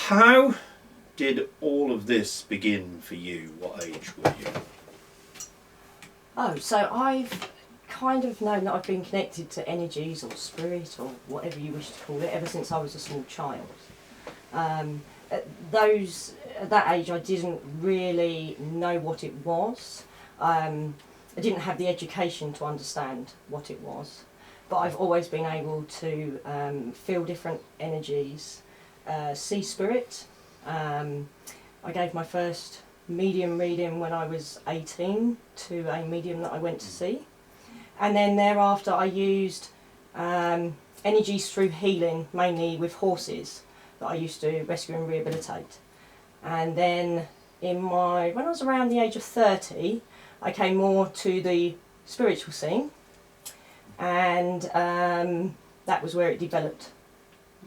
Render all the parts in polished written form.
How did all of this begin for you? What age were you? Oh, so I've kind of known that I've been connected to energies or spirit or whatever you wish to call it ever since I was a small child. At that age I didn't really know what it was. I didn't have the education to understand what it was, but I've always been able to feel different energies, see spirit. I gave my first medium reading when I was 18 to a medium that I went to see, and then thereafter I used energies through healing, mainly with horses that I used to rescue and rehabilitate. And then when I was around the age of 30, I came more to the spiritual scene, and that was where it developed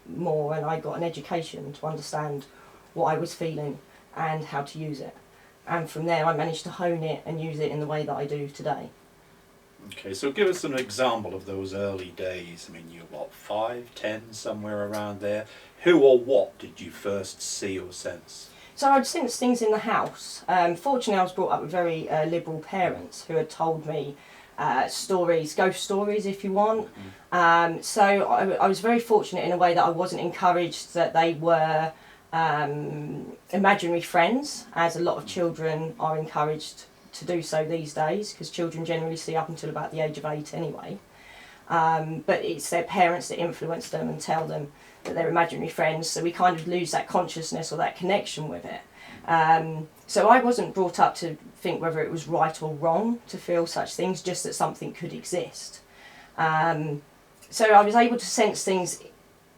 more, and I got an education to understand what I was feeling and how to use it. And from there I managed to hone it and use it in the way that I do today. Okay, so give us an example of those early days. I mean, you were what, 5, 10, somewhere around there? Who or what did you first see or sense? So I'd sense things in the house. Fortunately I was brought up with very liberal parents who had told me stories, ghost stories if you want. So I was very fortunate in a way that I wasn't encouraged that they were imaginary friends, as a lot of children are encouraged to do so these days, because children generally see up until about the age of 8 anyway. But it's their parents that influence them and tell them that they're imaginary friends, so we kind of lose that consciousness or that connection with it. So I wasn't brought up to think whether it was right or wrong to feel such things, just that something could exist. So I was able to sense things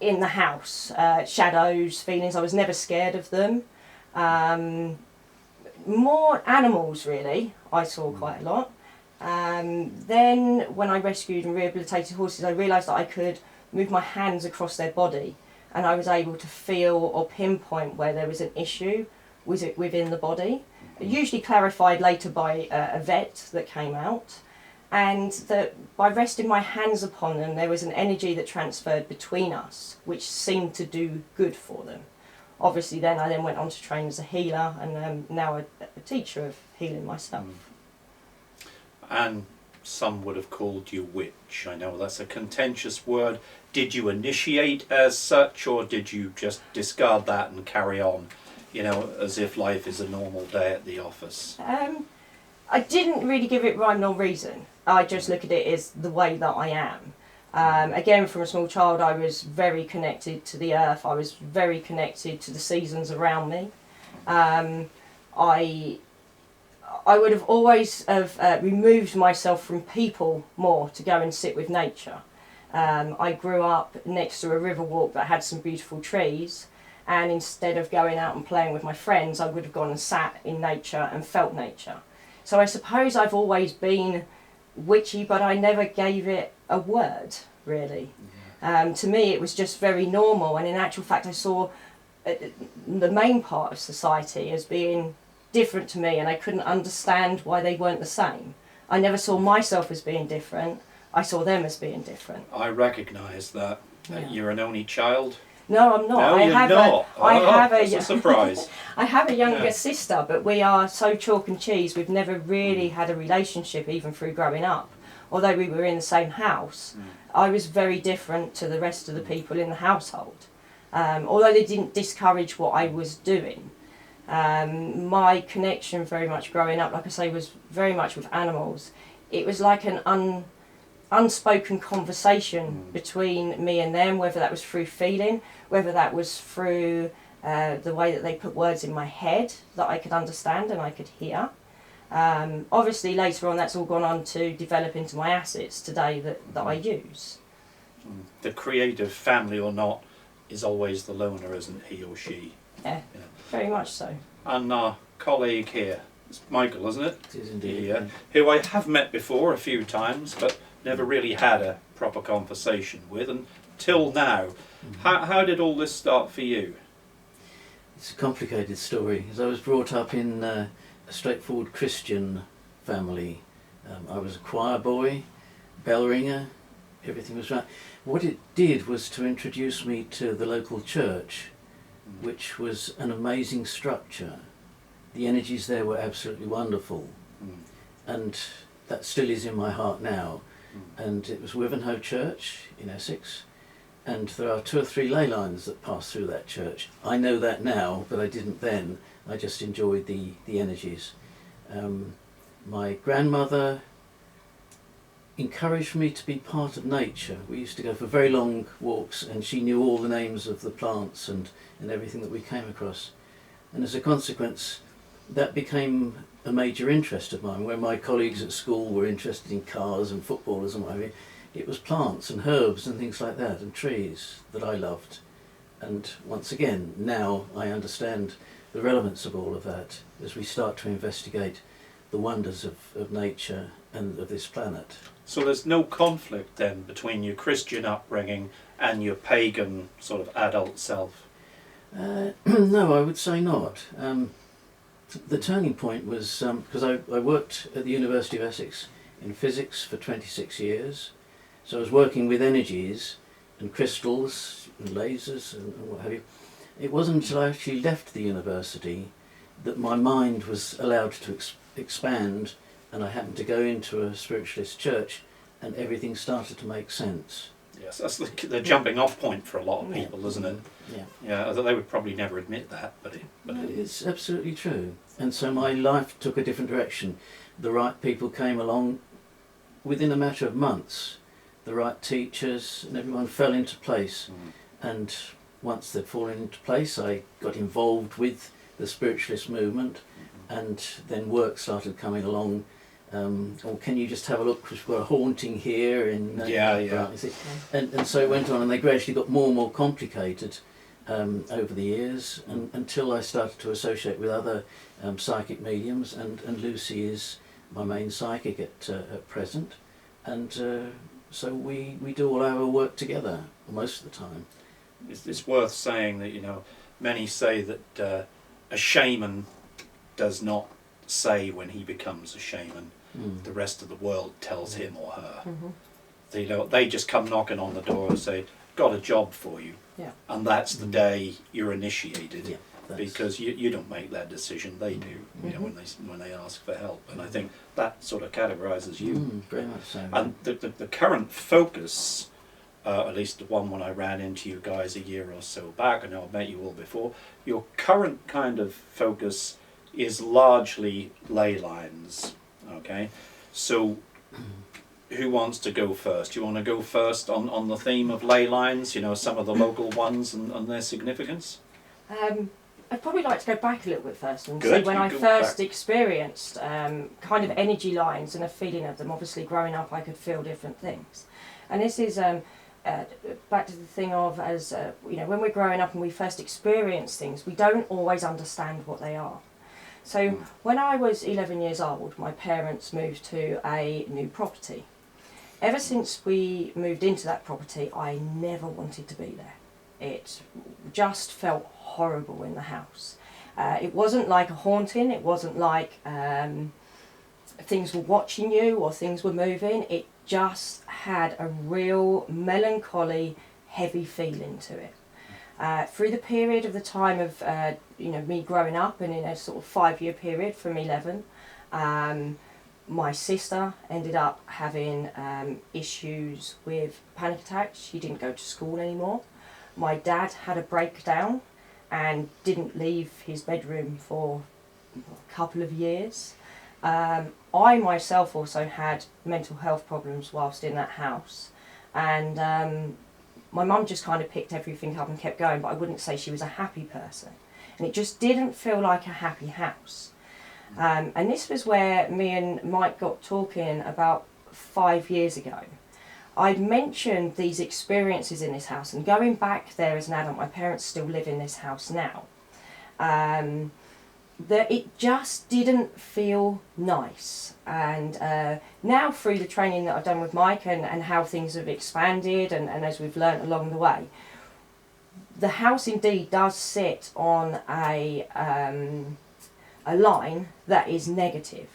in the house, shadows, feelings. I was never scared of them. More animals, really, I saw quite a lot. Then when I rescued and rehabilitated horses, I realised that I could move my hands across their body, and I was able to feel or pinpoint where there was an issue within the body. Usually clarified later by a vet that came out, and that by resting my hands upon them there was an energy that transferred between us which seemed to do good for them. Obviously I then went on to train as a healer, and now a teacher of healing myself. And some would have called you witch. I know that's a contentious word. Did you initiate as such, or did you just discard that and carry on, you know, as if life is a normal day at the office? I didn't really give it rhyme nor reason. I just look at it as the way that I am. Again, from a small child I was very connected to the earth. I was very connected to the seasons around me. I would have always removed myself from people more to go and sit with nature. I grew up next to a river walk that had some beautiful trees, and instead of going out and playing with my friends, I would have gone and sat in nature and felt nature. So I suppose I've always been witchy, but I never gave it a word, really. To me it was just very normal, and in actual fact I saw the main part of society as being different to me, and I couldn't understand why they weren't the same. I never saw myself as being different, I saw them as being different. I recognise that. Yeah. You're an only child? No, I'm not. No, you're not. That's a surprise. I have a younger sister, but we are so chalk and cheese. We've never really had a relationship, even through growing up. Although we were in the same house, I was very different to the rest of the people in the household. Although they didn't discourage what I was doing. My connection very much growing up, like I say, was very much with animals. It was like an unspoken conversation between me and them, whether that was through feeling, whether that was through the way that they put words in my head that I could understand and I could hear. Obviously later on that's all gone on to develop into my assets today that I use. The creative, family or not, is always the loner, isn't he or she? Yeah, very much so. And our colleague here, it's Michael, isn't it? It is indeed. Yeah, who I have met before a few times, but never really had a proper conversation with until now. How did all this start for you? It's a complicated story. As I was brought up in a straightforward Christian family. I was a choir boy, bell ringer, everything was right. What it did was to introduce me to the local church, which was an amazing structure. The energies there were absolutely wonderful, and that still is in my heart now. And it was Wivenhoe Church in Essex, and there are 2 or 3 ley lines that pass through that church. I know that now, but I didn't then. I just enjoyed the energies. My grandmother encouraged me to be part of nature. We used to go for very long walks, and she knew all the names of the plants and everything that we came across. And as a consequence, that became a major interest of mine. Where my colleagues at school were interested in cars and footballers and what have you, it was plants and herbs and things like that, and trees, that I loved. And once again, now I understand the relevance of all of that as we start to investigate the wonders of nature and of this planet. So there's no conflict then between your Christian upbringing and your pagan sort of adult self? No, I would say not. The turning point was because I worked at the University of Essex in physics for 26 years. So I was working with energies and crystals and lasers and what have you. It wasn't until I actually left the university that my mind was allowed to expand, and I happened to go into a spiritualist church, and everything started to make sense. Yes, that's the jumping off point for a lot of people, isn't it? Yeah. Yeah, although they would probably never admit that, but It's absolutely true. And so my life took a different direction. The right people came along within a matter of months. The right teachers, and everyone fell into place. And once they'd fallen into place, I got involved with the spiritualist movement, and then work started coming along. Or can you just have a look, because we've got a haunting here in you see? And so it went on, and they gradually got more and more complicated over the years, until I started to associate with other psychic mediums, and Lucie is my main psychic at present, and so we do all our work together most of the time. it's worth saying that, you know, many say that a shaman does not say when he becomes a shaman. The rest of the world tells him or her. They just come knocking on the door and say, got a job for you. Yeah. And that's the day you're initiated. Yeah, because you don't make that decision, they do, you know, when they ask for help. And I think that sort of categorises you. Very much so. And the current focus, at least the one when I ran into you guys a year or so back, I know I've met you all before, your current kind of focus is largely ley lines. Okay, so who wants to go first? You want to go first on the theme of ley lines, you know, some of the local ones and their significance? I'd probably like to go back a little bit first and Good, see when you I go first back. experienced kind of energy lines and a feeling of them. Obviously growing up I could feel different things. And this is back to the thing of, as you know, when we're growing up and we first experience things, we don't always understand what they are. So when I was 11 years old, my parents moved to a new property. Ever since we moved into that property, I never wanted to be there. It just felt horrible in the house. It wasn't like a haunting, it wasn't like things were watching you or things were moving. It just had a real melancholy, heavy feeling to it. Through the period of the time of you know, me growing up, and in a sort of 5-year period from 11, my sister ended up having issues with panic attacks. She didn't go to school anymore. My dad had a breakdown and didn't leave his bedroom for a couple of years. I myself also had mental health problems whilst in that house, and my mum just kind of picked everything up and kept going, but I wouldn't say she was a happy person. And it just didn't feel like a happy house. And this was where me and Mike got talking about 5 years ago. I'd mentioned these experiences in this house, and going back there as an adult, my parents still live in this house now, that it just didn't feel nice. And now through the training that I've done with Mike and how things have expanded and as we've learnt along the way, the house indeed does sit on a line that is negative.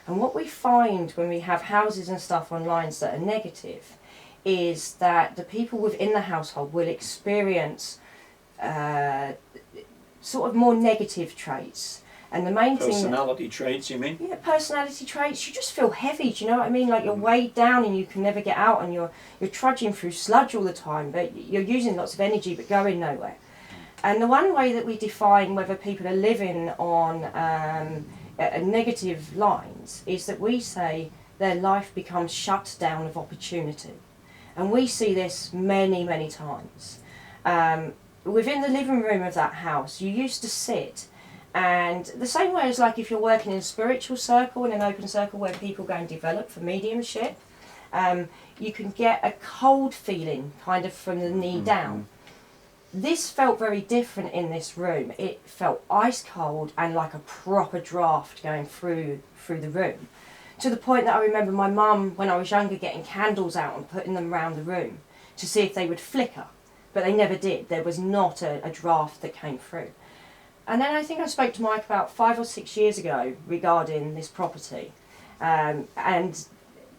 And what we find when we have houses and stuff on lines that are negative is that the people within the household will experience sort of more negative traits. And the main thing... Personality traits, you mean? Yeah, personality traits. You just feel heavy, do you know what I mean? Like you're weighed down and you can never get out, and you're trudging through sludge all the time, but you're using lots of energy but going nowhere. And the one way that we define whether people are living on negative lines is that we say their life becomes shut down of opportunity. And we see this many, many times. Within the living room of that house, you used to sit, and the same way as like if you're working in a spiritual circle, in an open circle where people go and develop for mediumship, you can get a cold feeling kind of from the knee down. This felt very different in this room. It felt ice cold and like a proper draft going through the room. To the point that I remember my mum, when I was younger, getting candles out and putting them around the room to see if they would flicker. But they never did. There was not a draft that came through. And then I think I spoke to Mike about 5 or 6 years ago regarding this property. And,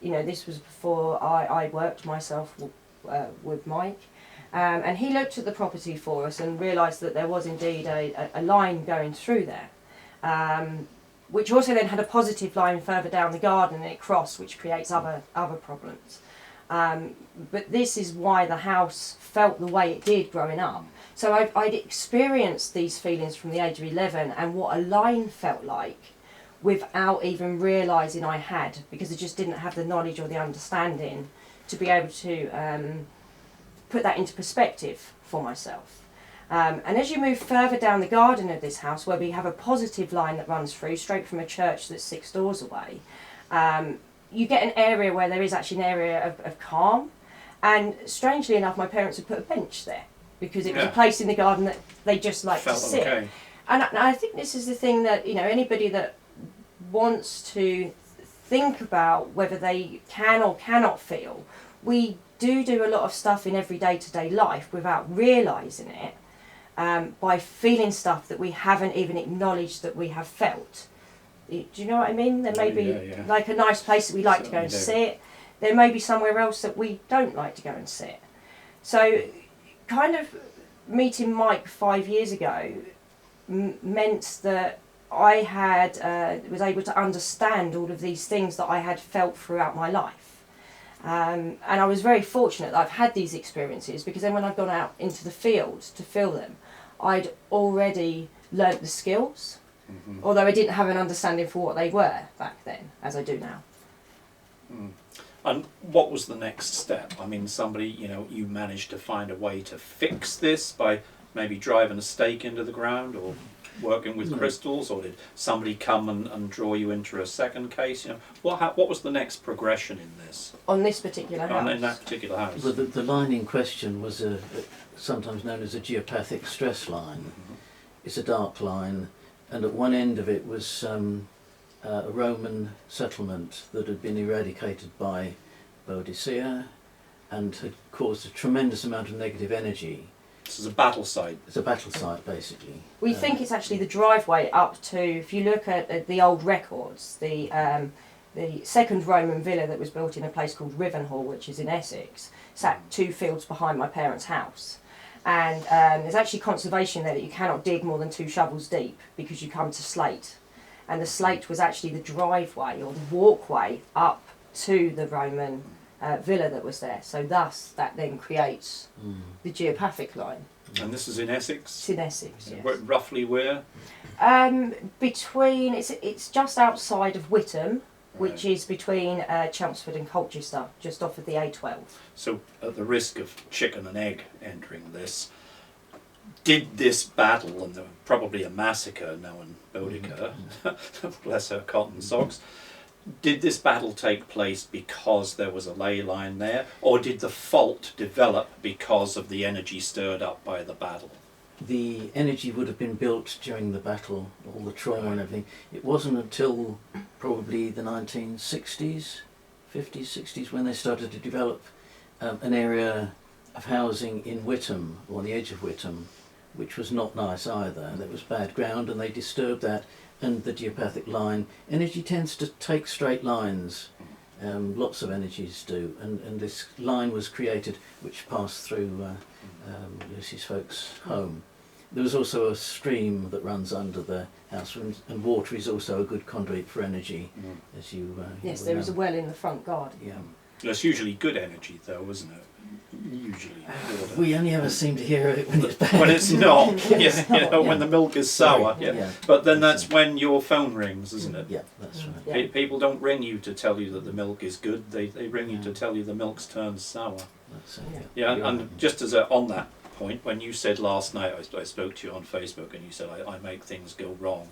you know, this was before I worked myself with Mike. And he looked at the property for us and realised that there was indeed a line going through there. Which also then had a positive line further down the garden, and it crossed, which creates other problems. But this is why the house felt the way it did growing up. So I'd experienced these feelings from the age of 11 and what a line felt like without even realising I had, because I just didn't have the knowledge or the understanding to be able to put that into perspective for myself. And as you move further down the garden of this house, where we have a positive line that runs through straight from a church that's 6 doors away, you get an area where there is actually an area of calm. And strangely enough, my parents had put a bench there because it was a place in the garden that they just liked to sit. Okay. And I think this is the thing that, you know, anybody that wants to think about whether they can or cannot feel, we do a lot of stuff in every day-to-day life without realising it, by feeling stuff that we haven't even acknowledged that we have felt. Do you know what I mean? There may be like a nice place that we like to go and sit. There may be somewhere else that we don't like to go and sit. So kind of meeting Mike 5 years ago meant that I was able to understand all of these things that I had felt throughout my life. And I was very fortunate that I've had these experiences, because then when I've gone out into the field to feel them, I'd already learnt the skills, although I didn't have an understanding for what they were back then, as I do now. And what was the next step? I mean, somebody, you know, you managed to find a way to fix this by maybe driving a stake into the ground or working with crystals, or did somebody come and draw you into a second case? You know, what was the next progression in this? On this particular house? In that particular house. Well, the line in question was sometimes known as a geopathic stress line. It's a dark line, and at one end of it was a Roman settlement that had been eradicated by Boadicea and had caused a tremendous amount of negative energy. This is a battle site. It's a battle site, basically. We think it's actually the driveway up to, if you look at the old records, the second Roman villa that was built in a place called Rivenhall, which is in Essex, sat 2 fields behind my parents' house. And there's actually conservation there that you cannot dig more than 2 shovels deep because you come to slate. And the slate was actually the driveway or the walkway up to the Roman villa that was there. So thus that then creates the geopathic line. And this is in Essex? It's in Essex, yes. Roughly where? It's just outside of Whittam, which is between Chelmsford and Colchester, just off of the A12. So at the risk of chicken and egg entering this, did this battle, and there was probably a massacre knowing Boudica, bless her cotton socks, did this battle take place because there was a ley line there, or did the fault develop because of the energy stirred up by the battle? The energy would have been built during the battle, all the trauma and everything. It wasn't until probably the 1960s, 50s, 60s, when they started to develop an area of housing in Whittam, or on the edge of Whittam, which was not nice either. There was bad ground and they disturbed that, and the geopathic line. Energy tends to take straight lines, lots of energies do, and this line was created which passed through Lucie's folks' home, There was also a stream that runs under the house, and water is also a good conduit for energy, as you. Yes, will there is a know. well in the front garden. Yeah. It's usually good energy, though, isn't it? Usually. Water. We only ever seem to hear it when it's bad. When it's not, It's not, when yeah. the milk is sour. Sorry, Yeah. But then that's when your phone rings, isn't it? Yeah, that's right. Yeah. People don't ring you to tell you that the milk is good. They ring you to tell you the milk's turned sour. That's, Yeah, You're and right. just as on that point, when you said last night, I spoke to you on Facebook, and you said I make things go wrong.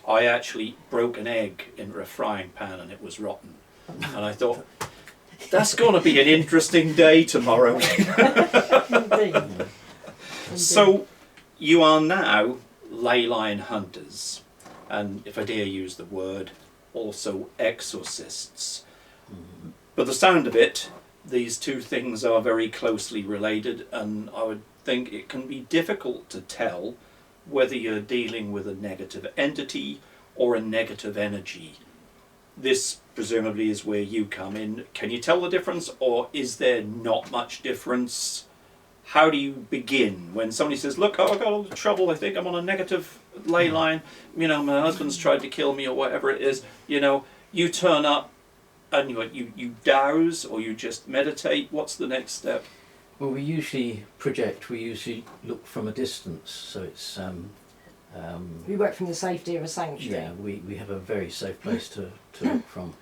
I actually broke an egg in a frying pan, and it was rotten. And I thought, that's going to be an interesting day tomorrow. Indeed. So, you are now leyline hunters, and if I dare use the word, also exorcists. But the sound of it, these two things are very closely related, and I would think it can be difficult to tell whether you're dealing with a negative entity or a negative energy. This presumably is where you come in. Can you tell the difference, or is there not much difference? How do you begin when somebody says, look, I got all the trouble, I think I'm on a negative ley line, my husband's tried to kill me, or whatever it is, you turn up and you douse, or you just meditate? What's the next step? Well, we usually project. We usually look from a distance, so it's. We work from the safety of a sanctuary. Yeah, we have a very safe place to look from,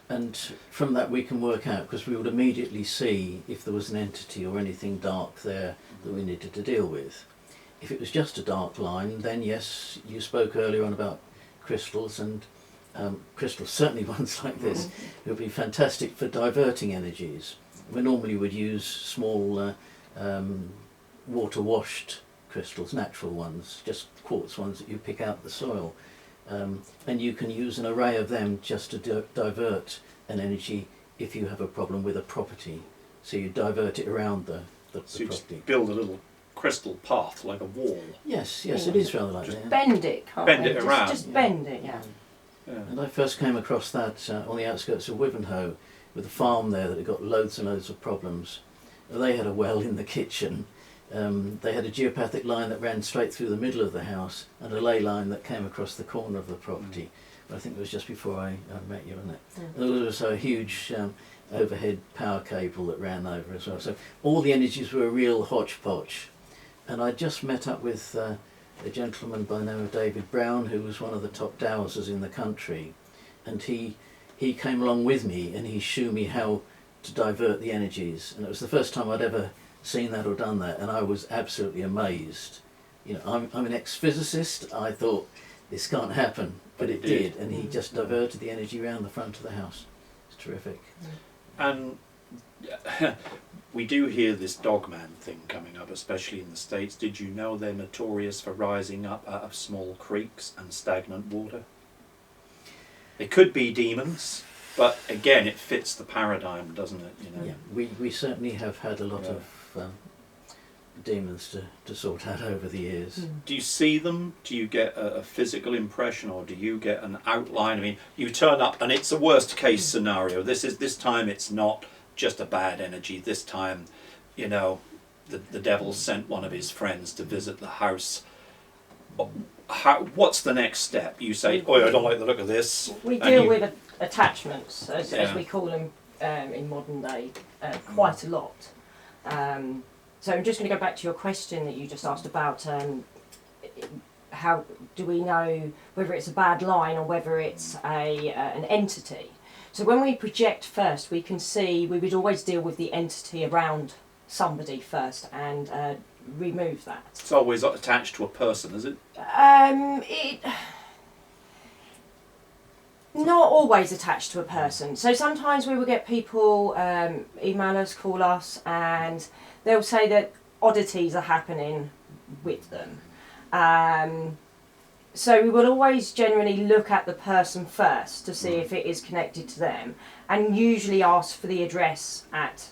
and from that we can work out, because we would immediately see if there was an entity or anything dark there that we needed to deal with. If it was just a dark line, then yes, you spoke earlier on about crystals, and crystals, certainly ones like this, it would be fantastic for diverting energies. We normally would use small water-washed crystals, natural ones, just quartz ones that you pick out the soil. And you can use an array of them just to divert an energy if you have a problem with a property. So you divert it around the So you property. just build a little crystal path, like a wall. Yes, it is rather like Just that. Bend it, can't Bend we? it around. Just bend it, yeah. Yeah. And I first came across that on the outskirts of Wivenhoe, with a farm there that had got loads and loads of problems. They had a well in the kitchen. They had a geopathic line that ran straight through the middle of the house, and a ley line that came across the corner of the property. I think it was just before I met you, wasn't it? And there was also a huge overhead power cable that ran over as well. So all the energies were a real hodgepodge. And I just met up with a gentleman by the name of David Brown, who was one of the top dowsers in the country, and he came along with me, and he showed me how to divert the energies. And it was the first time I'd ever seen that or done that, and I was absolutely amazed. I'm an ex-physicist. I thought this can't happen, but it did, and he just diverted the energy around the front of the house. It's terrific. And we do hear this dogman thing coming up, especially in the States. Did you know they're notorious for rising up out of small creeks and stagnant water? They could be demons, but again, it fits the paradigm, doesn't it? Yeah, we certainly have had a lot of demons to sort out over the years. Do you see them? Do you get a physical impression, or do you get an outline? I mean, you turn up and it's a worst case scenario. This time it's not just a bad energy. This time, the devil sent one of his friends to visit the house. What's the next step? You say, "Oh, I don't like the look of this." We and deal you- with attachments, as Yeah. we call them in modern day, quite a lot. So I'm just going to go back to your question that you just asked about how do we know whether it's a bad line or whether it's an entity. So when we project first, we can see we would always deal with the entity around somebody first and remove that. It's always attached to a person, is it? Not always attached to a person. So sometimes we will get people email us, call us, and they'll say that oddities are happening with them. So we will always generally look at the person first to see if it is connected to them, and usually ask for the address at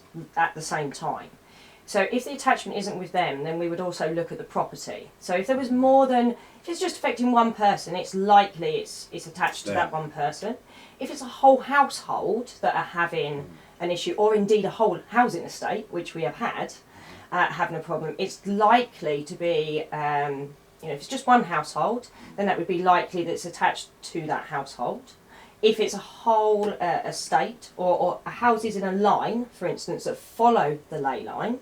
the same time. So if the attachment isn't with them, then we would also look at the property. So if there was more than, if it's just affecting one person, it's likely it's attached to that one person. If it's a whole household that are having an issue, or indeed a whole housing estate, which we have had, having a problem, it's likely to be You know, if it's just one household, then that would be likely that it's attached to that household. If it's a whole estate or houses in a line, for instance, that follow the ley line,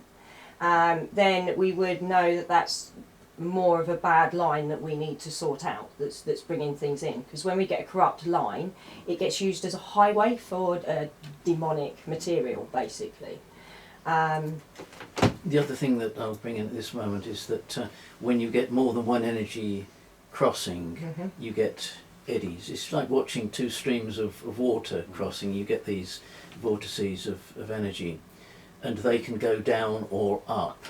then we would know that that's more of a bad line that we need to sort out, that's bringing things in. Because when we get a corrupt line, it gets used as a highway for demonic material, basically. The other thing that I'll bring in at this moment is that when you get more than one energy crossing, you get eddies. It's like watching two streams of water crossing. You get these vortices of energy, and they can go down or up,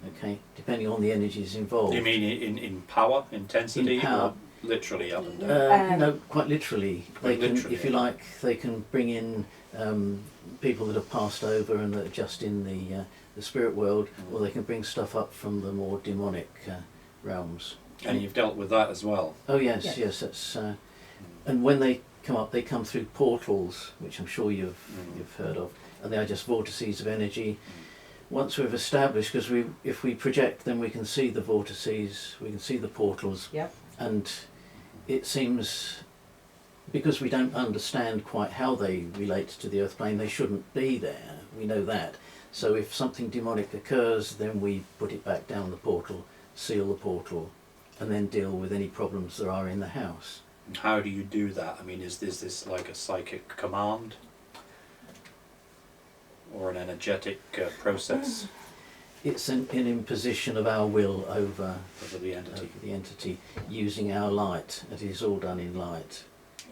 okay, depending on the energies involved. You mean in power, intensity, In power. or literally up and down? No, quite literally. They Quite can, literally. if you like, they can bring in people that have passed over and that are just in the spirit world, or they can bring stuff up from the more demonic realms. And you've dealt with that as well. Oh yes, yes. That's and when they come up, they come through portals, which I'm sure you've heard of, and they are just vortices of energy. Once we've established, because if we project, then we can see the vortices, we can see the portals, Yeah. and it seems, because we don't understand quite how they relate to the earth plane, they shouldn't be there. We know that. So if something demonic occurs, then we put it back down the portal, seal the portal, and then deal with any problems there are in the house. How do you do that? I mean, is this like a psychic command? Or an energetic process It's an imposition of our will over of the entity? the entity, using our light. It is all done in light.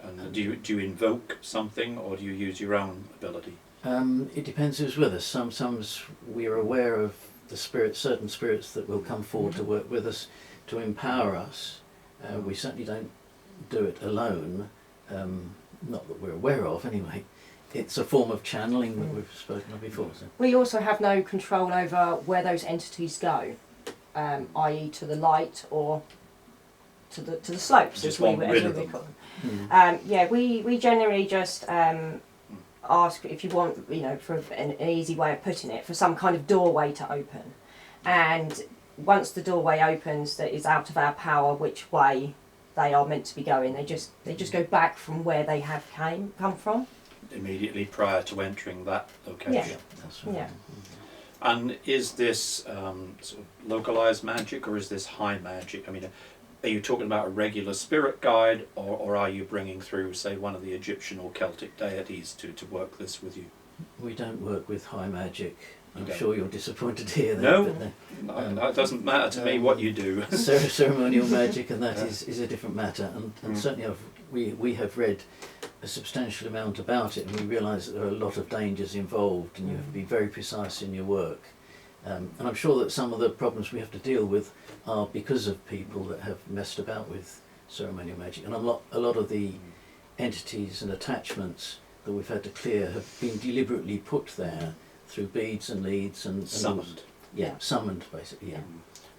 And do you invoke something, or do you use your own ability? It depends who's with us. Sometimes we are aware of the spirits, certain spirits that will come forward to work with us, to empower us. We certainly don't do it alone, not that we're aware of anyway. It's a form of channeling that we've spoken of before. So. We also have no control over where those entities go, i.e. to the light or to the slopes, Just as we want rid of would them. call them. Yeah, we generally just ask if you want, you know, for an easy way of putting it, for some kind of doorway to open. And once the doorway opens that is out of our power, which way they are meant to be going, they just go back from where they have come from. Immediately prior to entering that location. Yeah. That's right. Yeah. And is this sort of localized magic, or is this high magic? I mean, are you talking about a regular spirit guide, or are you bringing through, say, one of the Egyptian or Celtic deities to work this with you? We don't work with high magic. You I'm don't? sure you're disappointed to hear that. No, but no, it doesn't matter to me what you do. ceremonial magic and that is a different matter. And certainly we have read a substantial amount about it, and we realise that there are a lot of dangers involved, and you have to be very precise in your work. And I'm sure that some of the problems we have to deal with are because of people that have messed about with ceremonial magic. And a lot of the entities and attachments that we've had to clear have been deliberately put there through beads and leads and Summoned. Yeah, summoned basically. Yeah.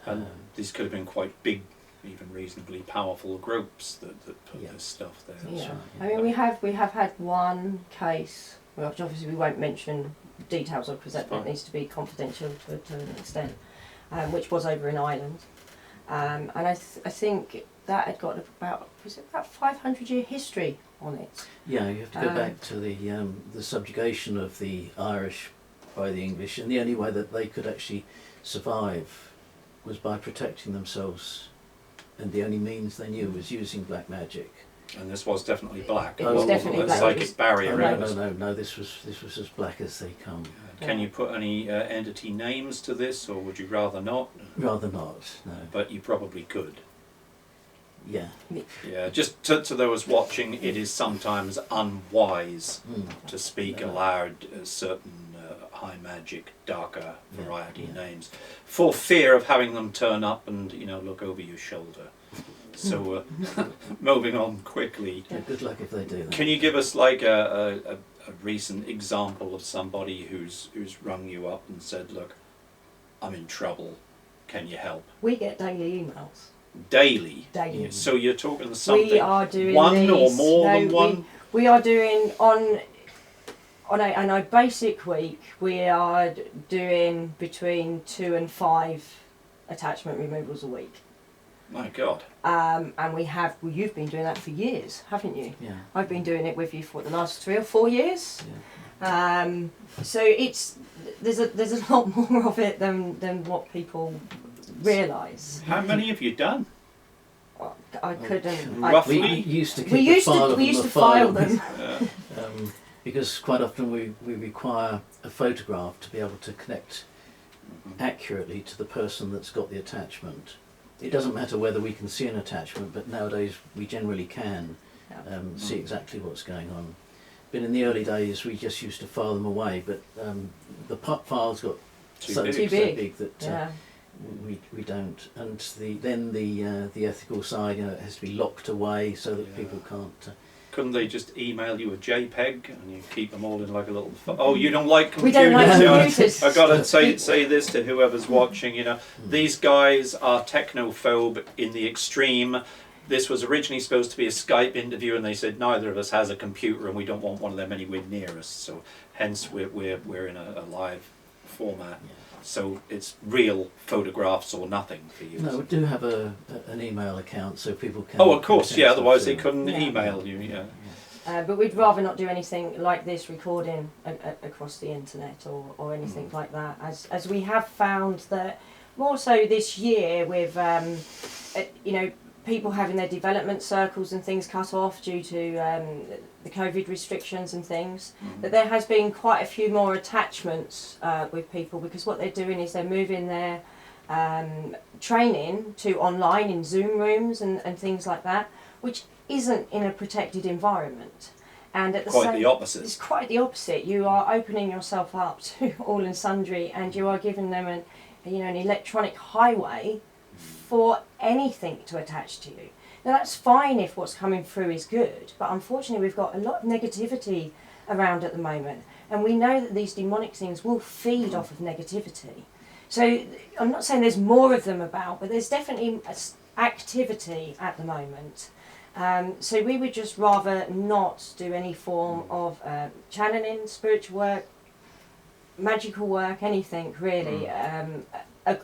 And these could have been quite big, even reasonably powerful groups that put Yeah. this stuff there. Yeah. right, I mean, we have had one case, which obviously we won't mention details of because that Fine. needs to be confidential to an extent, which was over in Ireland, and I think that had got about 500-year history on it. Yeah, you have to go back to the subjugation of the Irish by the English, and the only way that they could actually survive was by protecting themselves, and the only means they knew was using black magic. And this was definitely black. It was wasn't definitely a black. psychic It was- barrier. Oh, it was- no, this was as black as they come. Can you put any entity names to this, or would you rather not? Rather not, no. But you probably could. Yeah. Yeah, just to those watching, it is sometimes unwise to speak aloud certain high magic, darker variety names, for fear of having them turn up and look over your shoulder. So, moving on quickly. Yeah, good luck if they do that. Can you give us like a recent example of somebody who's rung you up and said, "Look, I'm in trouble. Can you help?" We get daily emails. Daily. Daily. So you're talking something We are doing one these, or more no, than one. We are doing on a basic week. We are doing between 2 and 5 attachment removals a week. My God. And you've been doing that for years, haven't you? Yeah. I've been doing it with you for the last 3 or 4 years. Yeah. So there's a lot more of it than what people realise. How many have you done? I couldn't. Roughly? We used to keep We used to file them. Because quite often we require a photograph to be able to connect accurately to the person that's got the attachment. It doesn't matter whether we can see an attachment, but nowadays we generally can see exactly what's going on. But in the early days we just used to file them away, but the files got so big that we don't. And the ethical side, it has to be locked away so that people can't... Couldn't they just email you a JPEG and you keep them all in like a little... Oh, you don't like computers? We don't like computers. I've got to say this to whoever's watching, these guys are technophobe in the extreme. This was originally supposed to be a Skype interview and they said neither of us has a computer and we don't want one of them anywhere near us. So hence we're in a live format. Yeah. So it's real photographs or nothing for you. No, we do have an email account so people can... Oh, of course, yeah, otherwise they couldn't email you, but we'd rather not do anything like this, recording across the internet or anything like that, as we have found that more so this year with, people having their development circles and things cut off due to the COVID restrictions and things, that there has been quite a few more attachments with people, because what they're doing is they're moving their training to online in Zoom rooms and things like that, which isn't in a protected environment. And at the the opposite. It's quite the opposite. You are opening yourself up to all and sundry, and you are giving them an electronic highway for anything to attach to you. Now that's fine if what's coming through is good, but unfortunately we've got a lot of negativity around at the moment, and we know that these demonic things will feed off of negativity. So I'm not saying there's more of them about, but there's definitely activity at the moment. So we would just rather not do any form of channeling, spiritual work, magical work, anything really,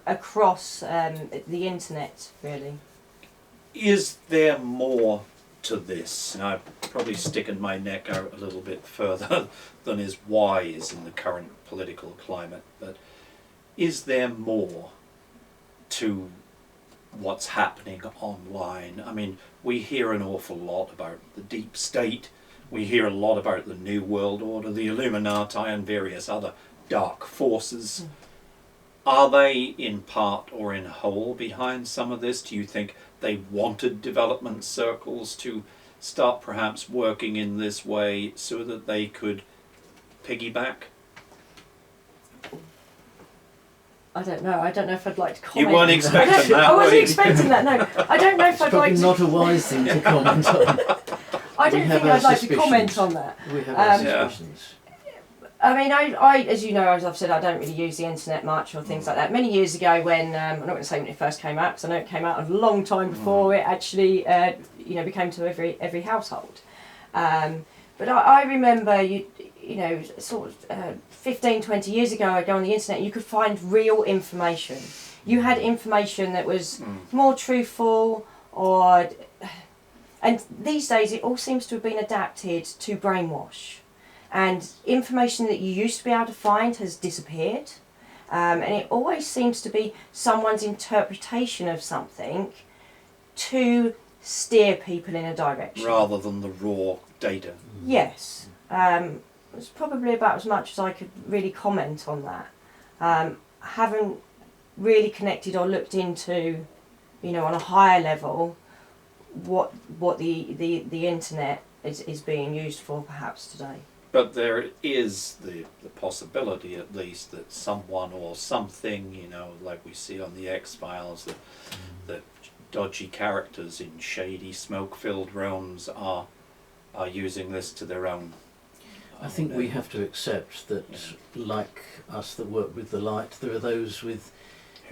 across the internet, really. Is there more to this? And I'm probably sticking my neck out a little bit further than is wise in the current political climate, but is there more to what's happening online? I mean, we hear an awful lot about the deep state, we hear a lot about the New World Order, the Illuminati and various other dark forces. Are they in part or in whole behind some of this? Do you think they wanted development circles to start perhaps working in this way so that they could piggyback? I don't know. I don't know if I'd like to comment. You weren't expecting that, I wasn't were you? expecting that, no. I don't know if I'd like to... not a wise thing to comment on. I don't think I'd like to comment on that. We have our suspicions. I mean, I, as you know, as I've said, I don't really use the internet much or things like that. Many years ago when, I'm not going to say when it first came out, because I know it came out a long time before it actually, became to every household. But I remember, sort of 15, 20 years ago, I'd go on the internet, you could find real information. You had information that was more truthful, and these days it all seems to have been adapted to brainwash. And information that you used to be able to find has disappeared. And it always seems to be someone's interpretation of something to steer people in a direction. Rather than the raw data. Yes. It's probably about as much as I could really comment on that. Haven't really connected or looked into, on a higher level, what the internet is being used for perhaps today. But there is the possibility, at least, that someone or something, like we see on the X-Files, that dodgy characters in shady, smoke-filled realms are using this to their own. I think we have to accept that, like us that work with the light, there are those with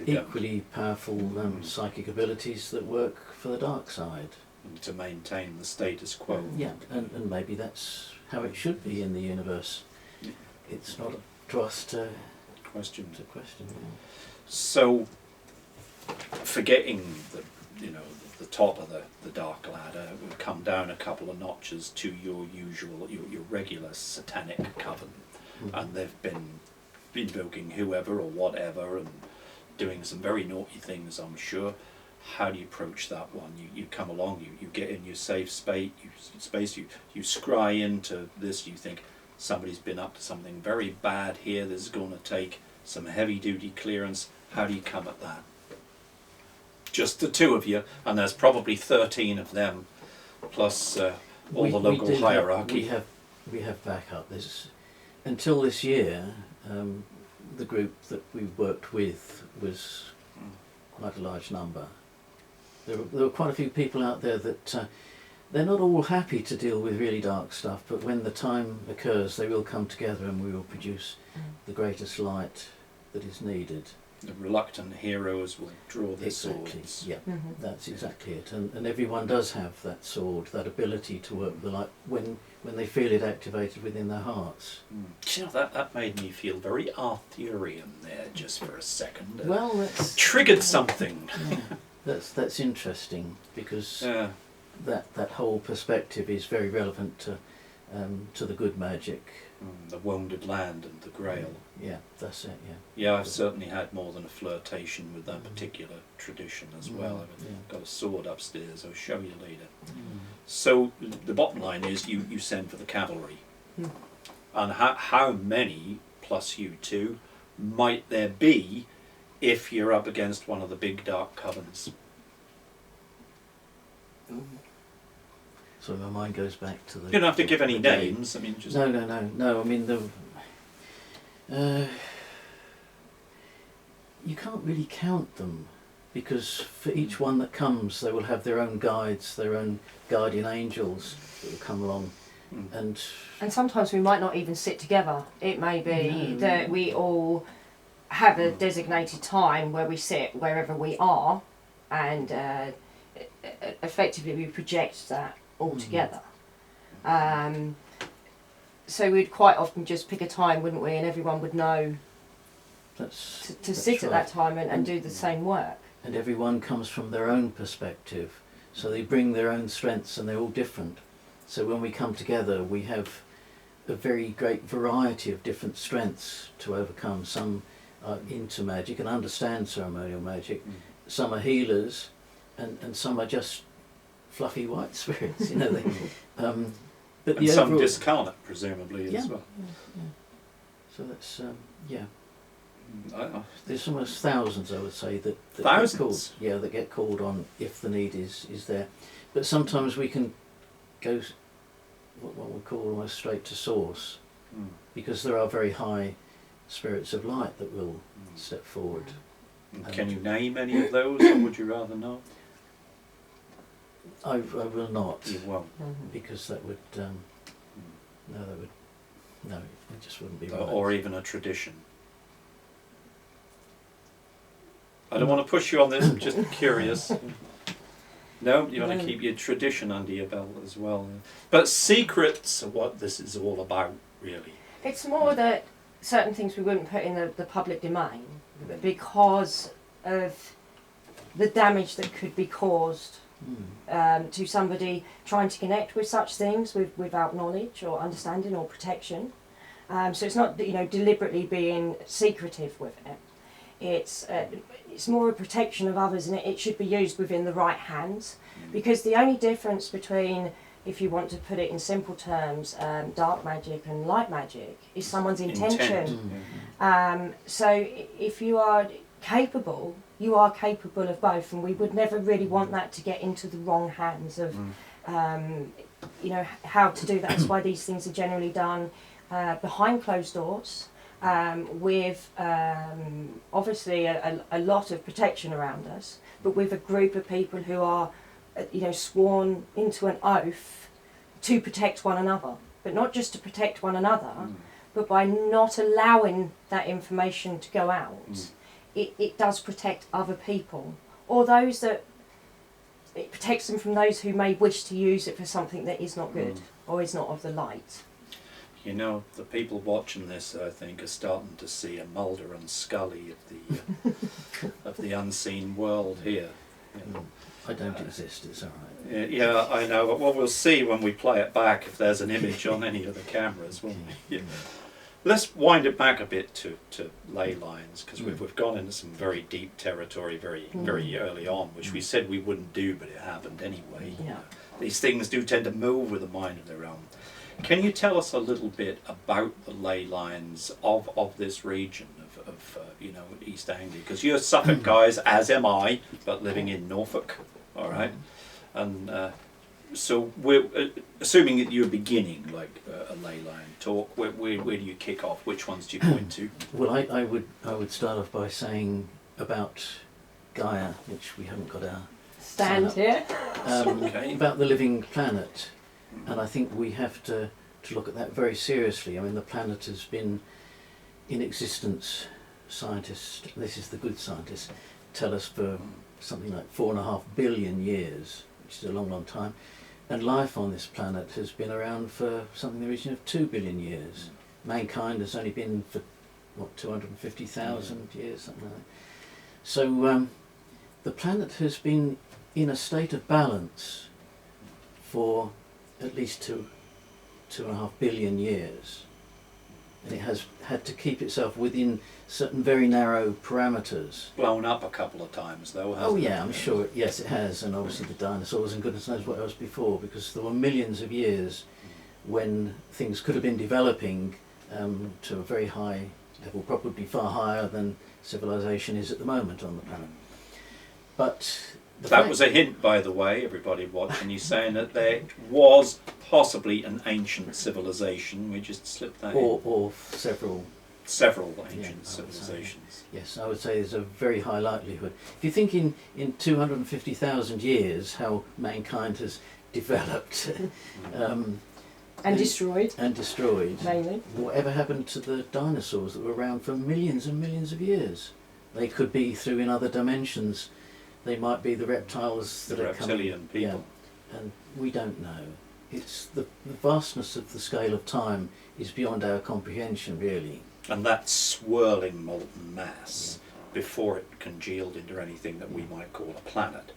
equally powerful psychic abilities that work for the dark side. To maintain the status quo. Yeah, and maybe that's how it should be in the universe. It's not to us to question. So, forgetting you know, the top of the dark ladder, would come down a couple of notches to your usual, your regular satanic coven, and they've been invoking whoever or whatever and doing some very naughty things, I'm sure. How do you approach that one? You come along, you get in your safe space, you scry into this, you think somebody's been up to something very bad here, this is going to take some heavy duty clearance. How do you come at that? Just the two of you, and there's probably 13 of them, plus all the local hierarchy. We have backup. Until this year, the group that we worked with was quite a large number. There were quite a few people out there that they're not all happy to deal with really dark stuff, but when the time occurs, they will come together and we will produce the greatest light that is needed. The reluctant heroes will draw their Exactly. swords. Yeah, that's exactly it. And everyone does have that sword, that ability to work with the light when they feel it activated within their hearts. Do you know, that made me feel very Arthurian there just for a second. Well, that's triggered something. Yeah, that's interesting because that whole perspective is very relevant to the good magic. The Wounded Land and the Grail. Yeah, that's it, yeah. Yeah, I've certainly had more than a flirtation with that particular tradition as well. I've got a sword upstairs, I'll show you later. So the bottom line is you send for the cavalry. And how many, plus you two, might there be if you're up against one of the big dark covens? So my mind goes back to the... You don't have to give any names. I mean, just No. I mean, you can't really count them because for each one that comes, they will have their own guides, their own guardian angels that will come along, and sometimes we might not even sit together. It may be that we all have a designated time where we sit wherever we are, and effectively we project that all together. So we'd quite often just pick a time, wouldn't we, and everyone would know to sit at that time and do the same work. And everyone comes from their own perspective, so they bring their own strengths and they're all different. So when we come together, we have a very great variety of different strengths to overcome. Some are into magic and understand ceremonial magic, some are healers, and some are just fluffy white spirits, you know. But and some discarnate, presumably, as well. Yeah. So that's There's There's almost thousands, I would say, that thousands. Get called, that get called on if the need is there. But sometimes we can go what we call almost straight to source, because there are very high spirits of light that will step forward. Can you name any of those, or would you rather not? I will not. You won't. Because that would no, it just wouldn't be right. Or even a tradition. I don't want to push you on this, I'm just curious. No, you want to keep your tradition under your belt as well. But secrets are what this is all about, really. It's more that certain things we wouldn't put in the public domain because of the damage that could be caused to somebody trying to connect with such things without knowledge or understanding or protection. So it's not, deliberately being secretive with it. It's more a protection of others, and it should be used within the right hands, because the only difference between, if you want to put it in simple terms, dark magic and light magic is someone's intention. So if you are capable, you are capable of both, and we would never really want that to get into the wrong hands of how to do that. That's why these things are generally done behind closed doors, with obviously a lot of protection around us, but with a group of people who are sworn into an oath to protect one another, but not just to protect one another, but by not allowing that information to go out, it does protect other people, or those that it protects them from those who may wish to use it for something that is not good or is not of the light. The people watching this, I think, are starting to see a Mulder and Scully of the of the unseen world here. I don't exist, it's alright. Yeah, I know. But well, we'll see when we play it back if there's an image on any of the cameras, won't we? Yeah. Let's wind it back a bit to ley lines, because we've gone into some very deep territory very early on, which we said we wouldn't do, but it happened anyway. Yeah. These things do tend to move with a mind of their own. Can you tell us a little bit about the ley lines of this region of East Anglia? Because you're Suffolk guys, as am I, but living in Norfolk, all right? And so we're assuming that you're beginning like a ley line talk. Where do you kick off? Which ones do you point to? Well, I would start off by saying about Gaia, which we haven't got our Stand here. Okay. about the living planet, and I think we have to look at that very seriously. I mean, the planet has been in existence, scientists, this is the good scientists, tell us for something like 4.5 billion years, which is a long, long time, and life on this planet has been around for something in the region of 2 billion years. Mankind has only been for, what, 250,000 years, something like that. So the planet has been in a state of balance for at least 2.5 billion years, and it has had to keep itself within certain very narrow parameters. Blown up a couple of times though, hasn't Oh it? yeah, I'm sure, yes it has, and obviously the dinosaurs and goodness knows what else before, because there were millions of years when things could have been developing to a very high level, probably far higher than civilization is at the moment on the planet. But that was a hint, by the way, everybody watching, you saying that there was possibly an ancient civilization. We just slipped that in. or several. Several ancient Yeah, civilizations. Yes, I would say there's a very high likelihood. If you think in 250,000 years how mankind has developed And destroyed, and destroyed, mainly. whatever happened to the dinosaurs that were around for millions and millions of years? They could be through in other dimensions. They might be the reptiles that The are coming. reptilian people. Yeah, and we don't know. It's the vastness of the scale of time is beyond our comprehension, really. And that swirling molten mass, before it congealed into anything that we might call a planet,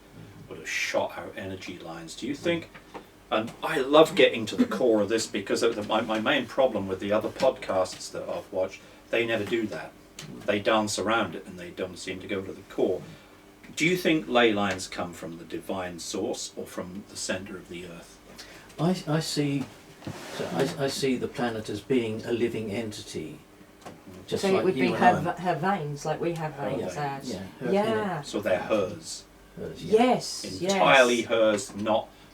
would have shot out energy lines. Do you think, and I love getting to the core of this, because my main problem with the other podcasts that I've watched, they never do that. They dance around it and they don't seem to go to the core. Do you think ley lines come from the divine source or from the centre of the earth? I see the planet as being a living entity. Just So like it would be you and I. her veins, like we have veins. veins. ours. Yeah, her Yeah. So they're hers, hers, yeah. Yes. entirely Yes. hers,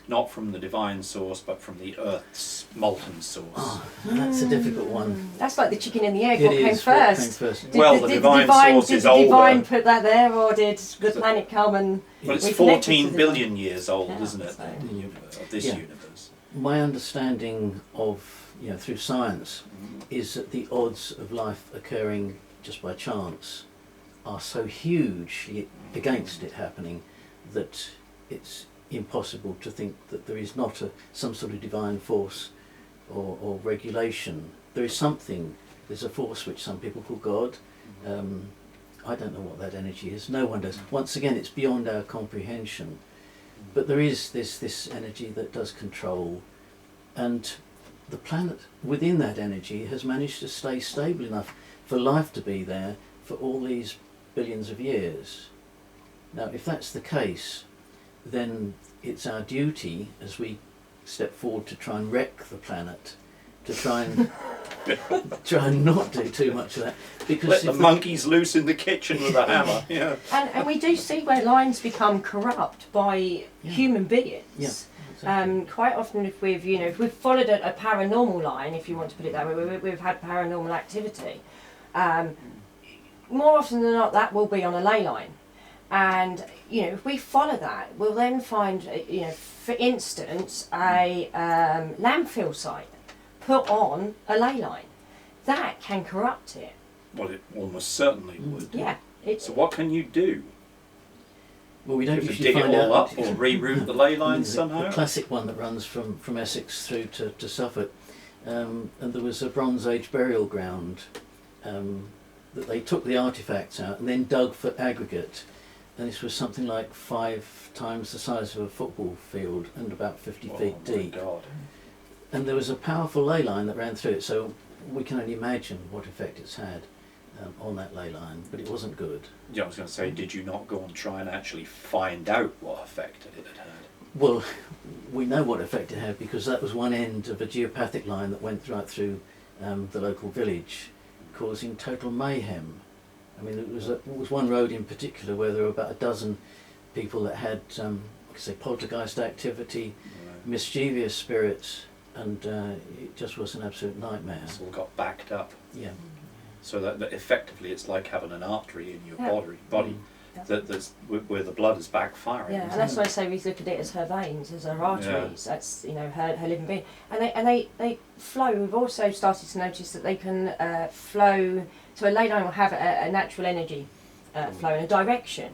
not from the divine source, but from the earth's molten source. Oh, that's a difficult one. That's like the chicken and the egg. It What came is, what came first? first. Well, the divine source did is the divine older. put that there, or did the planet come and? Well, it's we connected to 14 the billion years old, Yeah, isn't it, so- of this Yeah. universe? My understanding of, through science, is that the odds of life occurring just by chance are so hugely against it happening that it's impossible to think that there is not some sort of divine force or regulation. There is something, there's a force which some people call God. I don't know what that energy is, no one does. Once again, it's beyond our comprehension. But there is this energy that does control, and the planet within that energy has managed to stay stable enough for life to be there for all these billions of years. Now, if that's the case, then it's our duty as we step forward to try and wreck the planet, to try and not do too much of that. Because Let the monkeys loose in the kitchen with a hammer. Yeah. And we do see where lines become corrupt by human beings. Yeah, exactly. Quite often, if we've followed a paranormal line, if you want to put it that way, we've had paranormal activity. More often than not, that will be on a ley line. And if we follow that, we'll then find, for instance, a landfill site put on a ley line. That can corrupt it. Well, it almost certainly would. Yeah. So what can you do? Well, we don't You have to usually dig it find all out. up or reroute the ley lines The somehow? classic one that runs from Essex through to Suffolk, and there was a Bronze Age burial ground that they took the artefacts out and then dug for aggregate, and this was something like 5 times the size of a football field and about 50 feet deep. Oh my God. And there was a powerful ley line that ran through it, so we can only imagine what effect it's had on that ley line, but it wasn't good. Yeah, I was going to say, did you not go and try and actually find out what effect it had had? Well, we know what effect it had because that was one end of a geopathic line that went right through the local village, causing total mayhem. I mean, it was one road in particular where there were about a dozen people that had, poltergeist activity, mischievous spirits, and it just was an absolute nightmare. It's all got backed up. Yeah. So that effectively it's like having an artery in your body Yeah. that's where the blood is backfiring. Yeah, and that's why I say we look at it as her veins, as her arteries. That's her living being, and they flow. We've also started to notice that they can flow. So a ley line will have a natural energy flow in a direction.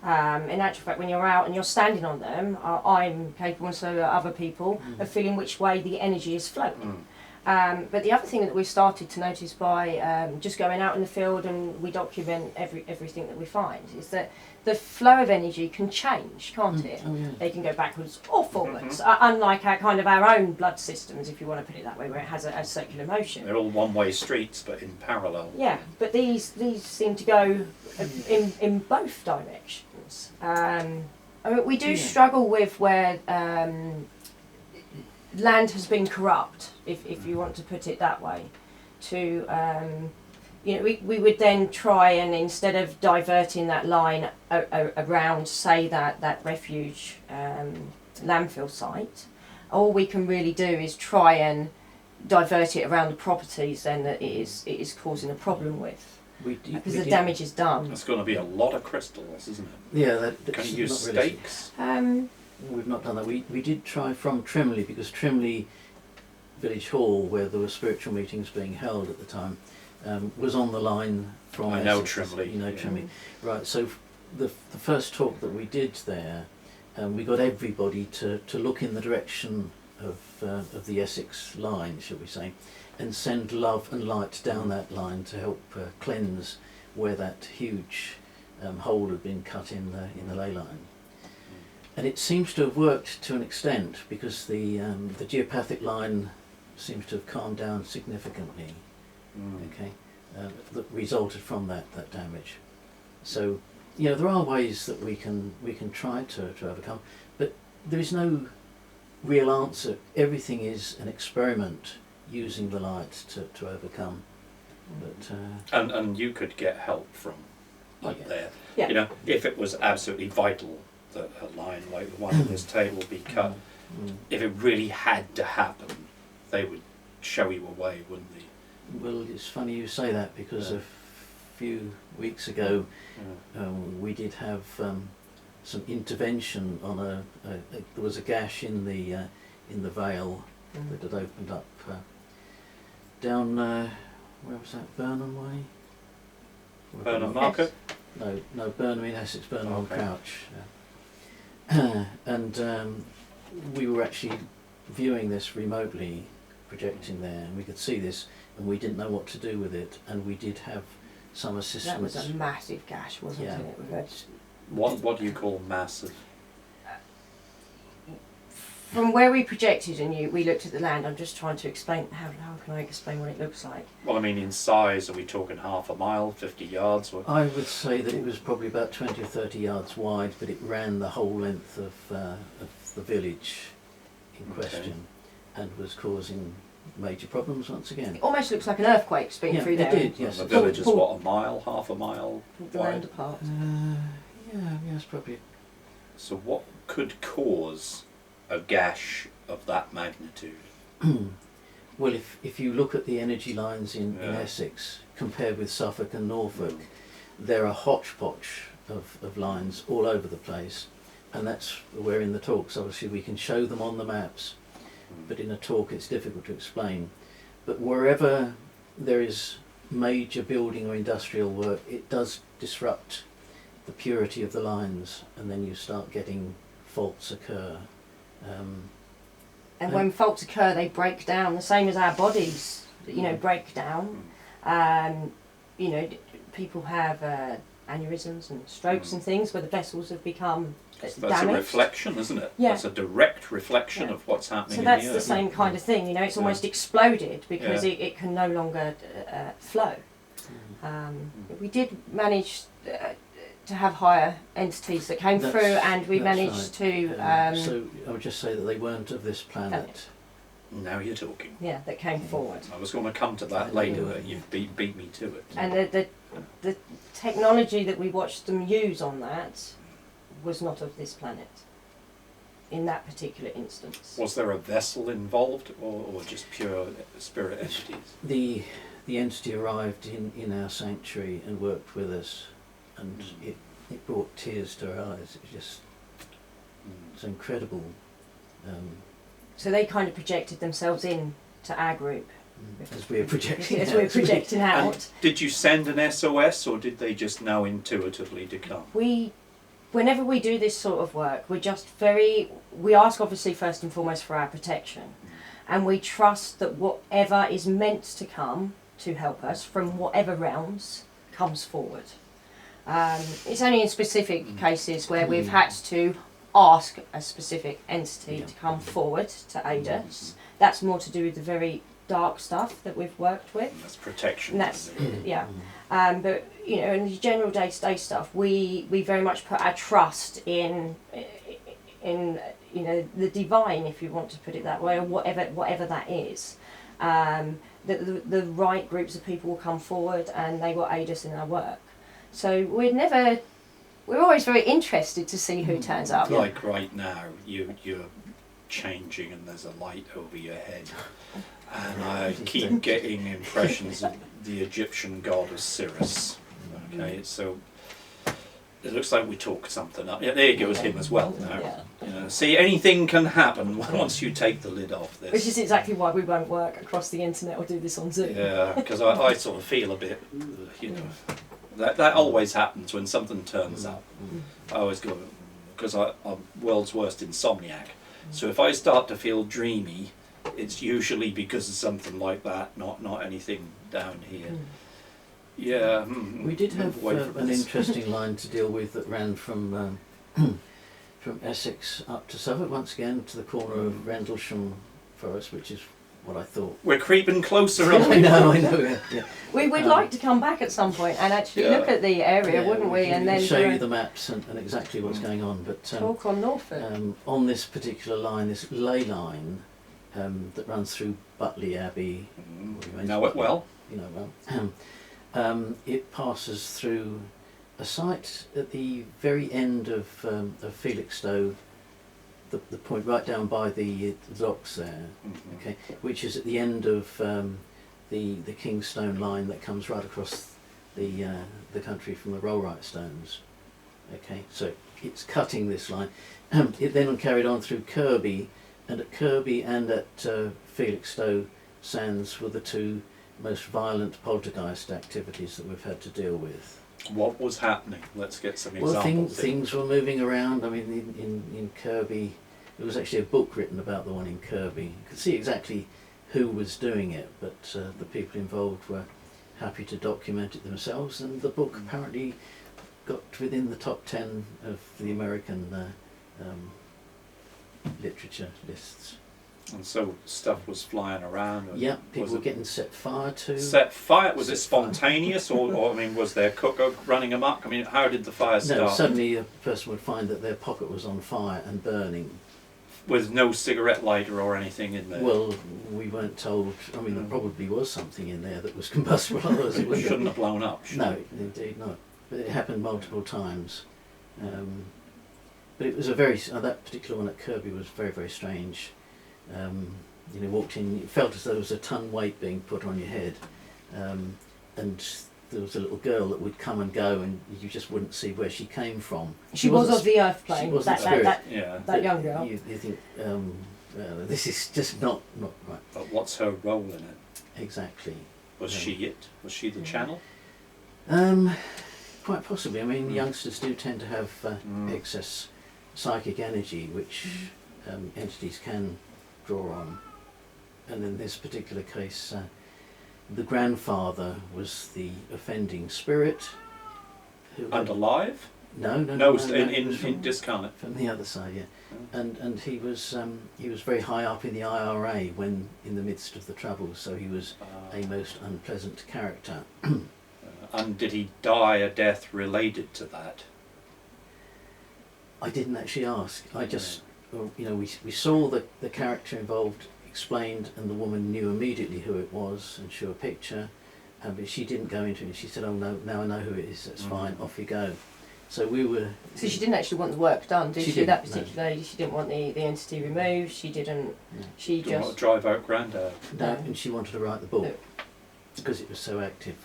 In actual fact, when you're out and you're standing on them, I'm capable, and so are other people, of feeling which way the energy is flowing. But the other thing that we've started to notice by just going out in the field and we document everything that we find is that the flow of energy can change, can't it? Oh, yeah. They can go backwards or forwards, unlike our own blood systems, if you want to put it that way, where it has a circular motion. They're all one-way streets, but in parallel. Yeah, but these seem to go in both directions. I mean, we do struggle with where land has been corrupt, if you want to put it that way. We would then try and, instead of diverting that line around, say, that refuge landfill site, all we can really do is try and divert it around the properties then that it is causing a problem with. Because the damage is done. It's going to be a lot of crystals, isn't it? Yeah, Can you use not really. stakes? We've not done that. We did try from Trimley, because Trimley Village Hall, where there were spiritual meetings being held at the time, was on the line from I know Essex. Trimley. You know Trimley. Right, so the first talk that we did there, we got everybody to look in the direction of the Essex line, shall we say, and send love and light down that line to help cleanse where that huge hole had been cut in the ley line. And it seems to have worked to an extent, because the geopathic line seems to have calmed down significantly. Okay, that resulted from that damage. So, there are ways that we can try to overcome, but there is no real answer. Everything is an experiment using the light to overcome. But and you could get help from there. Yeah. If it was absolutely vital that a line like the one on this table be cut, if it really had to happen, they would show you a way, wouldn't they? Well, it's funny you say that, because a few weeks ago we did have some intervention on there was a gash in the Vale that had opened up down where was that, Burnham Way? Burnham Market? No, Burnham in Essex, Burnham on Crouch. And we were actually viewing this remotely, projecting there, and we could see this, and we didn't know what to do with it, and we did have some assistance. That was a massive gash, wasn't it? We've had What do you call massive? From where we projected and we looked at the land, I'm just trying to explain, how can I explain what it looks like? Well, I mean, in size, are we talking half a mile, 50 yards? Or? I would say that it was probably about 20 or 30 yards wide, but it ran the whole length of the village in question, and was causing major problems once again. It almost looks like an earthquake spinning through there. It did, yes. The village is what, a mile, half a mile The land apart. Yes, probably. So what could cause a gash of that magnitude? Well, if you look at the energy lines in Essex compared with Suffolk and Norfolk, there are hodgepodge of lines all over the place, and that's where in the talks, obviously, we can show them on the maps, but in a talk it's difficult to explain. But wherever there is major building or industrial work, it does disrupt the purity of the lines, and then you start getting faults occur. And when faults occur, they break down, the same as our bodies, break down. People have aneurysms and strokes and things where the vessels have become That's damaged. a reflection, isn't it? Yeah. That's a direct reflection Yeah. of what's happening So in that's the the earth. same kind of thing, you know, it's Yeah. almost exploded because Yeah. it can no longer flow. We did manage to have higher entities that came through, and we That's managed right. to, So I would just say that they weren't of this planet. Now you're talking. yeah, that came forward. I was going to come to that later, but you've beat me to it. And the technology that we watched them use on that was not of this planet in that particular instance. Was there a vessel involved, or just pure spirit entities? The entity arrived in our sanctuary and worked with us, and it brought tears to our eyes. It was just it's incredible. So they kind of projected themselves in to our group As we're projecting as out. we're projecting out. And did you send an SOS, or did they just know intuitively to come? Whenever we do this sort of work, we ask obviously first and foremost for our protection, and we trust that whatever is meant to come to help us from whatever realms comes forward. It's only in specific cases where we've had to ask a specific entity to come forward to aid us. That's more to do with the very dark stuff that we've worked with. And that's protection. And that's, yeah. But, you know, in the general day-to-day stuff, we very much put our trust in you know, the divine, if you want to put it that way, or whatever that is. The right groups of people will come forward and they will aid us in our work. So we're always very interested to see who turns up. Like right now, you're changing and there's a light over your head. And I keep getting impressions of the Egyptian god Osiris. Okay, so it looks like we talked something up. Yeah, there goes him as well now. Yeah. You know, see, anything can happen once you take the lid off this. Which is exactly why we won't work across the internet or do this on Zoom. Yeah, because I sort of feel a bit, you know, that always happens when something turns up. I always go, because I'm world's worst insomniac. So if I start to feel dreamy, it's usually because of something like that, not anything down here. Yeah. We did have away from an this. interesting line to deal with that ran from from Essex up to Suffolk, once again to the corner of Rendlesham Forest, which is what I thought. We're creeping closer, aren't I we? know, yeah. We would like to come back at some point and actually Yeah. look at the area, Yeah, wouldn't we? can And then show do you a the maps and exactly what's going on. But talk on Norfolk. on this particular line, this ley line that runs through Butley Abbey, Know it well. you know well, it passes through a site at the very end of Felixstowe, the point right down by the docks there, okay, which is at the end of the Kingstone line that comes right across the country from the Rollright Stones. Okay, so it's cutting this line. It then carried on through Kirby, and at Kirby and at Felixstowe Sands were the two most violent poltergeist activities that we've had to deal with. What was happening? Let's get some Well, examples. things were moving around. I mean, in Kirby, there was actually a book written about the one in Kirby. You could see exactly who was doing it, but the people involved were happy to document it themselves, and the book apparently got within the top 10 of the American literature lists. And so stuff was flying around. And Yeah, people was were it getting set fire to. set fire. Was it Set fire. spontaneous, or I mean, was there cooker running amok? I mean, how did the fire start? No, suddenly a person would find that their pocket was on fire and burning. With no cigarette lighter or anything in there. Well, we weren't told. I mean, there probably was something in there that was combustible, otherwise it it wouldn't. shouldn't have blown up. Should No, it? indeed not. But it happened multiple times. But it was a very that particular one at Kirby was very, very strange. You know, walked in, you felt as though there was a ton weight being put on your head, and there was a little girl that would come and go, and you just wouldn't see where she came from. She was wasn't of the earth plane. she wasn't that, spirit. that, Yeah. that young girl. You think this is just not right. But what's her role in it? Exactly. Was she it? Was she the channel? Quite possibly. I mean, youngsters do tend to have excess psychic energy, which entities can draw on. And in this particular case, the grandfather was the offending spirit who And alive? no, No, it was in discarnate. from the other side, yeah. Oh. And he was very high up in the IRA when in the midst of the Troubles, so he was a most unpleasant character. And did he die a death related to that? I didn't actually ask. I just, well, you know, we saw the character involved explained, and the woman knew immediately who it was and showed a picture, but she didn't go into it. She said, "Oh no, now I know who it is. That's fine. Off you go." So we were. So she didn't actually want the work done, did she? That no. particular lady, she didn't want the entity removed. She didn't. No. She Do you want just. to drive out Grandad? No, and she wanted to write the book No. because it was so active.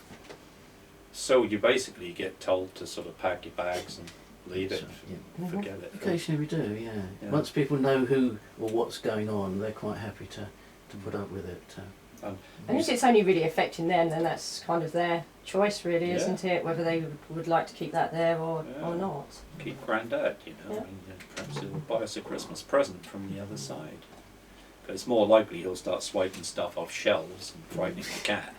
So you basically get told to sort of pack your bags and leave it, So, yeah. forget it. Occasionally we do, yeah. Yeah. Once people know who or what's going on, they're quite happy to put up with it. And if it's only really affecting them, then that's kind of their choice, really, Yeah. isn't it? Whether they would like to keep that there or not. Keep Grandad, you know. Yeah. I mean, perhaps he'll buy us a Christmas present from the other side. But it's more likely he'll start swiping stuff off shelves and frightening the cat.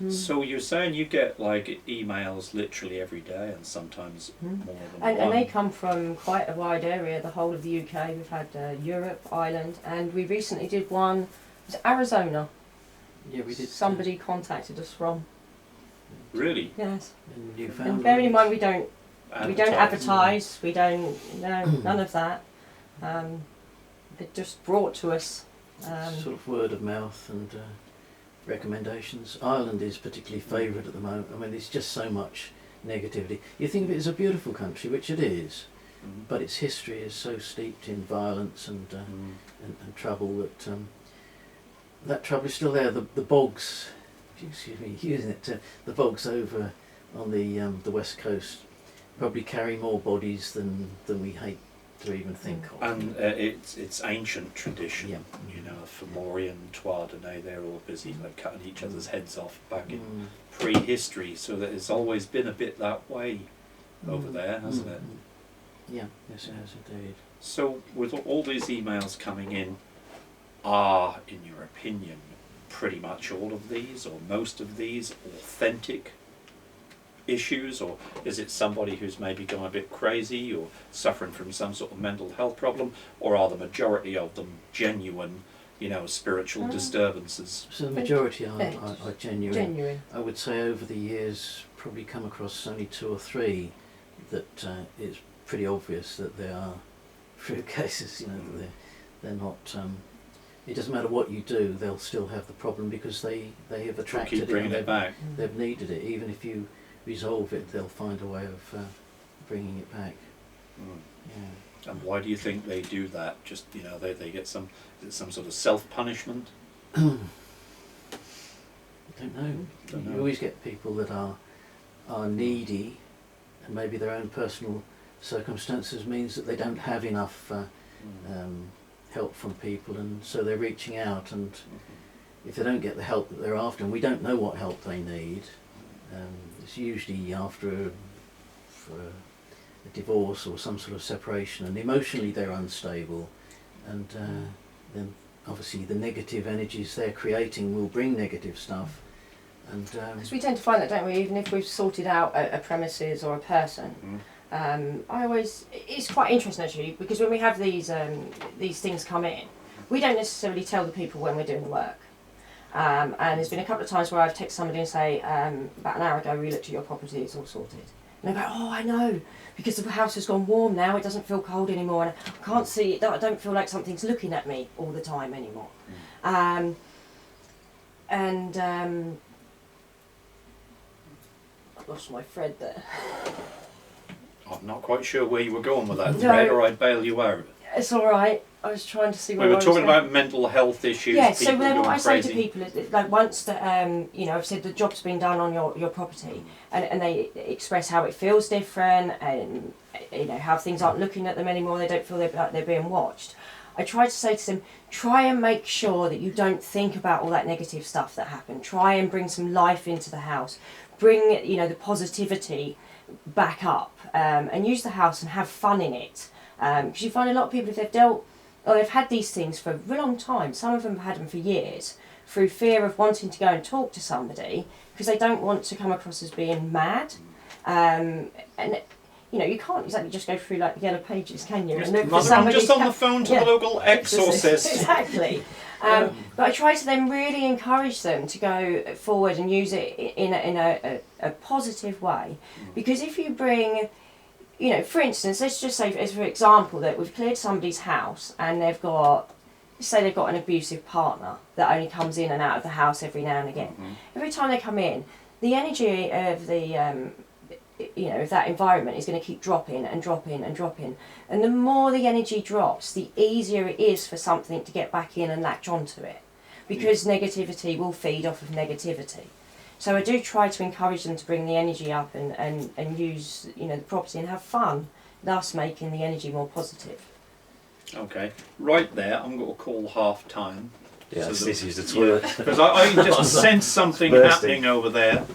So you're saying you get like emails literally every day and sometimes more than one? And they come from quite a wide area, the whole of the UK. We've had Europe, Ireland, and we recently did one, was it Arizona? Yeah, we did. Somebody contacted us from. Really? Yes. In And Newfoundland. bearing in mind we don't Advertise. advertise, we don't, no, none of that. It just brought to us. Sort of word of mouth and recommendations. Ireland is particularly favoured at the moment. I mean, there's just so much negativity. You think of it as a beautiful country, which it is, but its history is so steeped in violence and trouble that that trouble is still there. The bogs, excuse me, using it, the bogs over on the west coast probably carry more bodies than we hate to even think of. And it's ancient tradition, Yeah. you know, Fomorian, Twadene, they're all busy like cutting each other's heads off back in prehistory, so that it's always been a bit that way over there, hasn't it? Yeah, yes it has indeed. So with all these emails coming in, are, in your opinion, pretty much all of these or most of these authentic issues, or is it somebody who's maybe gone a bit crazy or suffering from some sort of mental health problem, or are the majority of them genuine, you know, spiritual disturbances? So the majority are genuine. Genuine. I would say over the years probably come across only 2 or 3 that it's pretty obvious that they are true cases, you know, that they're not, it doesn't matter what you do, they'll still have the problem because they have attracted Keep bringing it, it back. they've needed it. Even if you resolve it, they'll find a way of bringing it back. Yeah. And why do you think they do that? Just, you know, they get some sort of self-punishment? I don't know. Don't You know. always get people that are needy, and maybe their own personal circumstances means that they don't have enough help from people, and so they're reaching out, and if they don't get the help that they're after, and we don't know what help they need, it's usually after a divorce or some sort of separation, and emotionally they're unstable, and then obviously the negative energies they're creating will bring negative stuff. And Because we tend to find that, don't we? Even if we've sorted out a premises or a person, it's quite interesting actually, because when we have these things come in, we don't necessarily tell the people when we're doing the work. And there's been a couple of times where I've texted somebody and say, about an hour ago we looked at your property, it's all sorted. And they go, oh, I know, because the house has gone warm now, it doesn't feel cold anymore, and I can't see it, I don't feel like something's looking at me all the time anymore. I've lost my thread there. I'm not quite sure where you were going with that thread, or I'd bail you out. It's all right. I was trying to see where We I were was talking going. about mental health issues. Yeah, so people then what going I say to crazy. people is, like, once that, you know, I've said the job's been done on your property, and they express how it feels different, and, you know, how things aren't looking at them anymore, they don't feel like they're being watched. I try to say to them, try and make sure that you don't think about all that negative stuff that happened. Try and bring some life into the house. Bring, you know, the positivity back up, and use the house and have fun in it. Because you find a lot of people, if they've dealt, or they've had these things for a very long time, some of them have had them for years, through fear of wanting to go and talk to somebody, because they don't want to come across as being mad. And you know, you can't exactly just go through like the yellow pages, can you? Yes, And look for Mother, I'm somebody's just on the phone to the local exorcist. Exactly. But I try to then really encourage them to go forward and use it in a positive way. Because if you bring, you know, for instance, let's just say, as for example, that we've cleared somebody's house and they've got, say they've got an abusive partner that only comes in and out of the house every now and again. Every time they come in, the energy of the you know, if that environment is going to keep dropping and dropping and dropping, and the more the energy drops, the easier it is for something to get back in and latch onto it, because negativity will feed off of negativity. So I do try to encourage them to bring the energy up and use, you know, the property and have fun, thus making the energy more positive. Okay, right there, I'm going to call half time. Yeah, So this is the toilet. Because I can just sense something happening over there.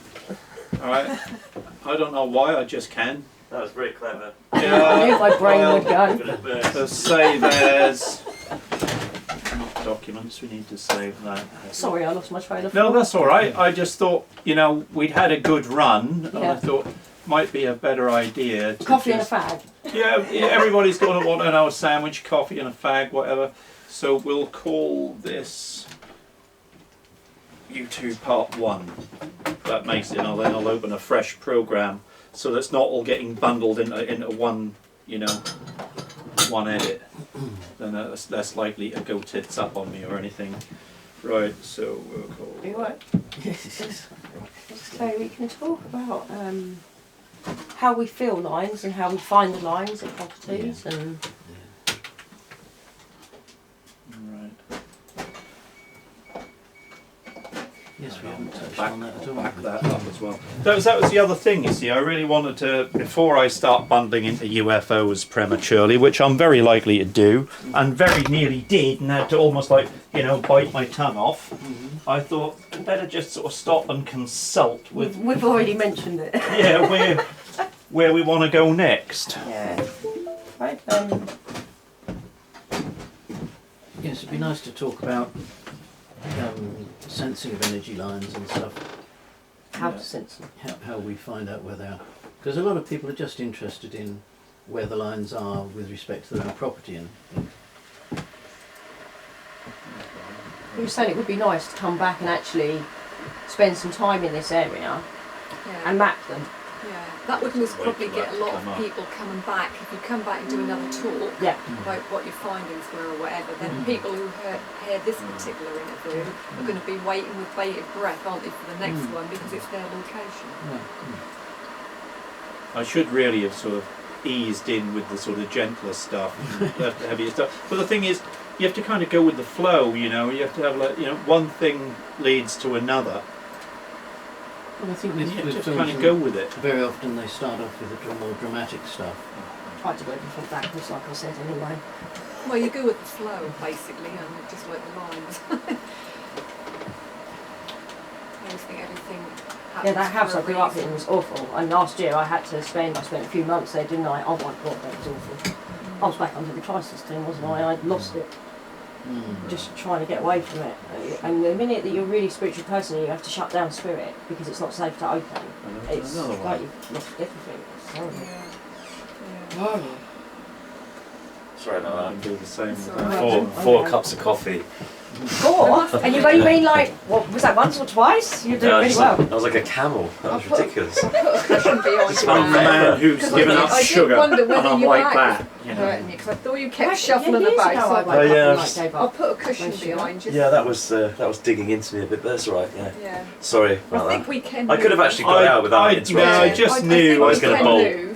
Alright, I don't know why, I just can. That was very clever. Yeah, I knew my brain would go. so say there's documents, we need to save that. Sorry, I lost my train of No, thought. that's alright, I just thought, you know, we'd had a good run, and I Yeah. thought might be a better idea to Coffee and a just, fag. yeah, everybody's going to want an hour sandwich, coffee and a fag, whatever. So we'll call this U2 Part 1. That makes it, and then I'll open a fresh program, so that's not all getting bundled into one, you know, one edit. Then that's less likely to go tits up on me or anything. Right, so we'll call. Are you right? So we can talk about how we feel lines and how we find the lines in properties and Right. Yes, we haven't touched Back, on that at all. back that up as well. That was the other thing, you see. I really wanted to, before I start bundling into UFOs prematurely, which I'm very likely to do, and very nearly did, and had to almost like, you know, bite my tongue off. I thought I'd better just sort of stop and consult with, we've already mentioned it. yeah, where we want to go next. Yeah. Right. Yes, it'd be nice to talk about sensing of energy lines and stuff. How to sense them. How we find out where they are. Because a lot of people are just interested in where the lines are with respect to their own property. And You were saying it would be nice to come back and actually spend some time in this area and map them. Yeah, that would most Wait probably for get that a to lot come of up. people coming back. If you come back and do another talk Yeah. about what your findings were or whatever, then people who heard this particular interview are going to be waiting with bated breath, aren't they, for the next one, because it's their location. I should really have sort of eased in with the sort of gentler stuff, left the heavier stuff. But the thing is, you have to kind of go with the flow, you know. You have to have, like, you know, one thing leads to another. well, I think And with, you with just films kind of go with it. very often they start off with the more dramatic stuff. Tried to go before backwards, like I said, anyway. Well, you go with the flow, basically, and just like the lines. I always think everything happens Yeah, that house for I a grew up in reason. was awful, and last year I spent a few months there, didn't I? Oh my god, that was awful. I was back under the crisis team, wasn't I? I'd lost it, just trying to get away from it. And the minute that you're a really spiritual person, you have to shut down spirit because it's not safe to open. It's Another like one. you've lost everything. It's horrible. Yeah. Horrible. Sorry I about can do the same with It's that. alright. Four cups of coffee. 4? And you've only been like, what was that, once or twice? You're doing really well. I was like a camel. That was I'll put- ridiculous. Put a cushion behind It's your fun I'm the for back. man who's Because given I up did sugar, wonder and whether I'm your like back that. was You know. hurting you, because I thought you kept Right, shuffling years about. ago So I I woke up yeah, and, I've- gave I'll up. put a cushion No sugar. behind you. Yeah, that was digging into me a bit, but that's all right. Yeah. Yeah. Sorry I about think that. we can. I could have move. actually got out without I interrupting. just I knew think I was we gonna can bowl. move.